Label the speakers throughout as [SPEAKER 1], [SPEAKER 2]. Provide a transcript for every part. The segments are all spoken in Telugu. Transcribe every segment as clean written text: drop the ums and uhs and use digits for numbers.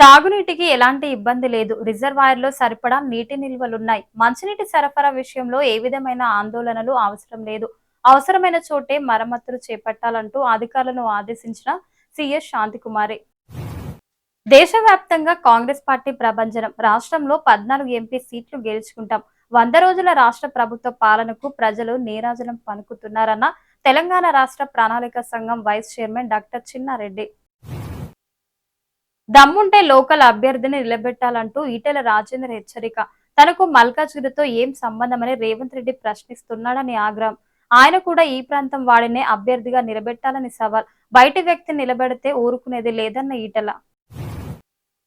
[SPEAKER 1] తాగునీటికి ఎలాంటి ఇబ్బంది లేదు. రిజర్వాయర్‌లో సరిపడా నీటి నిల్వలున్నాయి. మంచినీటి సరఫరా విషయంలో ఏ విధమైన ఆందోళనలు అవసరం లేదు. అవసరమైన చోటే మరమ్మతులు చేపట్టాలంటూ అధికారులను ఆదేశించిన సీఎస్ శాంతికుమారి. దేశవ్యాప్తంగా కాంగ్రెస్ పార్టీ ప్రభంజనం. రాష్ట్రంలో 14 ఎంపీ సీట్లు గెలుచుకుంటాం. 100 రోజుల రాష్ట్ర ప్రభుత్వ పాలనకు ప్రజలు నీరాజనం పలుకుతున్నారన్న తెలంగాణ రాష్ట్ర ప్రణాళిక సంఘం వైస్ చైర్మన్ డాక్టర్ చిన్నారెడ్డి. దమ్ముంటే లోకల్ అభ్యర్థిని నిలబెట్టాలంటూ ఈటెల రాజేందర్ హెచ్చరిక. తనకు మల్కాజ్గిరితో ఏం సంబంధమని రేవంత్ రెడ్డి ప్రశ్నిస్తున్నాడని ఆగ్రహం. ఆయన కూడా ఈ ప్రాంతం వాడినే అభ్యర్థిగా నిలబెట్టాలని సవాల్. బయటి వ్యక్తిని నిలబెడితే ఊరుకునేది లేదన్న ఈటెల.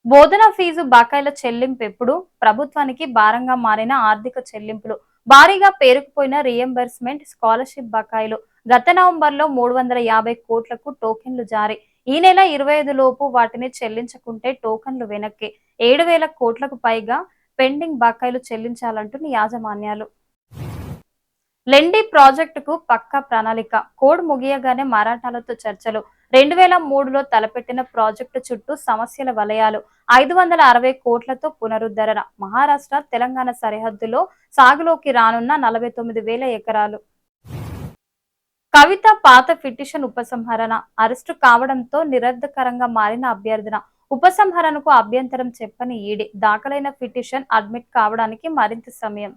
[SPEAKER 1] బోధనా ఫీజు బకాయిల చెల్లింపెప్పుడు? ప్రభుత్వానికి భారంగా మారిన ఆర్థిక చెల్లింపులు, భారీగా పేరుకుపోయిన రియంబర్స్మెంట్, స్కాలర్షిప్ బకాయిలు. గత నవంబర్లో 350 కోట్లకు టోకెన్లు జారీ. ఈ నెల 25 లోపు వాటిని చెల్లించకుంటే టోకన్లు వెనక్కి. 7,000 కోట్లకు పైగా పెండింగ్ బకాయిలు చెల్లించాలంటూ యాజమాన్యాలు. లెండి ప్రాజెక్టుకు పక్కా ప్రణాళిక. కోడ్ ముగియగానే మరాఠాలతో చర్చలు. 2003లో తలపెట్టిన ప్రాజెక్టు చుట్టూ సమస్యల వలయాలు. 560 కోట్లతో పునరుద్ధరణ. మహారాష్ట్ర, తెలంగాణ సరిహద్దులో సాగులోకి రానున్న 49,000 ఎకరాలు. కవిత పాత పిటిషన్ ఉపసంహరణ. అరెస్టు కావడంతో నిరర్ధకరంగా మారిన అభ్యర్థన. ఉపసంహరణకు అభ్యంతరం చెప్పని ఈడీ. దాఖలైన పిటిషన్ అడ్మిట్ కావడానికి మరింత సమయం.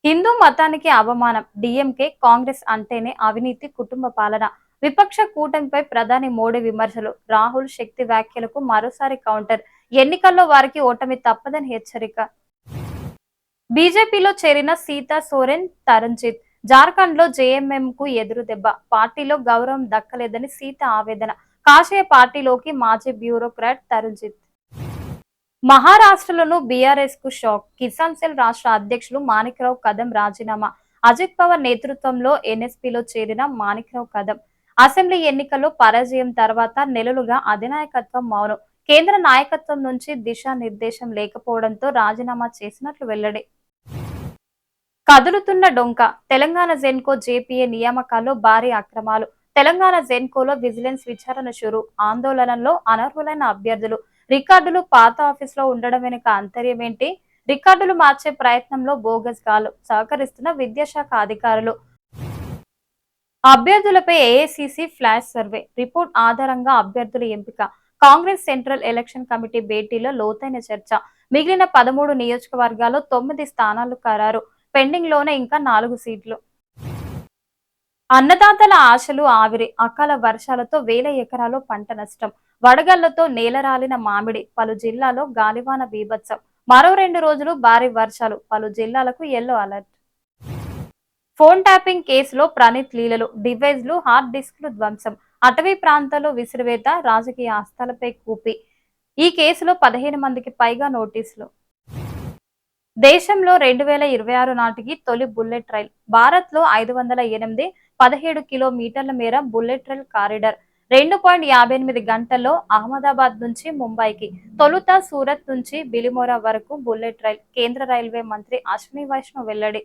[SPEAKER 1] హిందూ మతానికి అవమానం. డీఎంకే, కాంగ్రెస్ అంటేనే అవినీతి, కుటుంబ పాలన. విపక్ష కూటమిపై ప్రధాని మోడీ విమర్శలు. రాహుల్ శక్తి వ్యాఖ్యలకు మరోసారి కౌంటర్. ఎన్నికల్లో వారికి ఓటమి తప్పదని హెచ్చరిక. బీజేపీలో చేరిన సీతా సోరెన్, తరుణ్జిత్. జార్ఖండ్ లో జేఎంఎం కు ఎదురు దెబ్బ. పార్టీలో గౌరవం దక్కలేదని సీత ఆవేదన. కాషాయ పార్టీలోకి మాజీ బ్యూరోక్రాట్ తరుణ్జిత్. మహారాష్ట్రలోనూ బీఆర్ఎస్ కు షాక్. కిసాన్ సెల్ రాష్ట్ర అధ్యక్షులు మాణిక్రావు కదం రాజీనామా. అజిత్ పవార్ నేతృత్వంలో ఎన్ఎస్పీలో చేరిన మాణిక్రావు కదం అసెంబ్లీ ఎన్నికల్లో పరాజయం తర్వాత నెలలుగా అధినాయకత్వం మౌనం. కేంద్ర నాయకత్వం నుంచి దిశానిర్దేశం లేకపోవడంతో రాజీనామా చేసినట్లు వెల్లడి. కదులుతున్న డొంక. తెలంగాణ జెన్కో జేపీఏ నియామకాల్లో భారీ అక్రమాలు. తెలంగాణ జెన్కోలో విజిలెన్స్ విచారణ షురు. ఆందోళనలో అనర్హులైన అభ్యర్థులు. రికార్డులు పాత ఆఫీసులో ఉండడం వెనుక అంతర్యమేంటి? రికార్డులు మార్చే ప్రయత్నంలో బోగస్ గాలు. సహకరిస్తున్న విద్యాశాఖ అధికారులు. అభ్యర్థులపై ఏఐసీసీ ఫ్లాష్ సర్వే రిపోర్ట్ ఆధారంగా అభ్యర్థుల ఎంపిక. కాంగ్రెస్ సెంట్రల్ ఎలక్షన్ కమిటీ భేటీలో లోతైన చర్చ. మిగిలిన 13 నియోజకవర్గాల్లో 9 స్థానాలు ఖరారు. పెండింగ్ లోనే ఇంకా 4 సీట్లు. అన్నదాతల ఆశలు ఆవిరి. అకాల వర్షాలతో వేల ఎకరాల్లో పంట నష్టం. వడగళ్లతో నేలరాలిన మామిడి. పలు జిల్లాలో గాలివాన బీభత్సం. మరో 2 రోజులు భారీ వర్షాలు. పలు జిల్లాలకు యెల్లో అలర్ట్. ఫోన్ ట్యాపింగ్ కేసులో ప్రణీత్ లీలలు. డివైజ్లు, హార్డ్ డిస్క్లు ధ్వంసం. అటవీ ప్రాంతాల్లో విసిరివేత. రాజకీయ ఆస్థాలపై కూపి. ఈ కేసులో 15 మందికి పైగా నోటీసులు. దేశంలో 2026 నాటికి తొలి బుల్లెట్ రైల్. భారత్ లో 508 17 కిలోమీటర్ల మేర బుల్లెట్ రైల్ కారిడార్. 2.58 గంటల్లో అహ్మదాబాద్ నుంచి ముంబైకి. తొలుత సూరత్ నుంచి బిలిమోరా వరకు బుల్లెట్ రైల్. కేంద్ర రైల్వే మంత్రి అశ్విని వైష్ణవ్ వెల్లడి.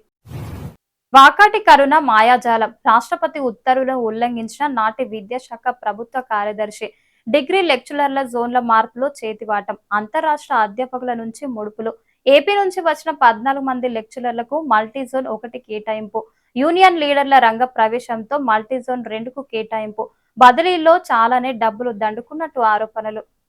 [SPEAKER 1] వాకాటి కరుణ మాయాజాలం. రాష్ట్రపతి ఉత్తర్వులను ఉల్లంఘించిన నాటి విద్యాశాఖ ప్రభుత్వ కార్యదర్శి. డిగ్రీ లెక్చరర్ల జోన్ల మార్పులో చేతివాటం. అంతరాష్ట్ర అధ్యాపకుల నుంచి ముడుపులు. ఏపీ నుంచి వచ్చిన 14 మంది లెక్చరర్లకు మల్టీజోన్ 1 కేటాయింపు. యూనియన్ లీడర్ల రంగ ప్రవేశంతో మల్టీజోన్ 2కు కేటాయింపు. బదిలీల్లో చాలానే డబ్బులు దండుకున్నట్టు ఆరోపణలు.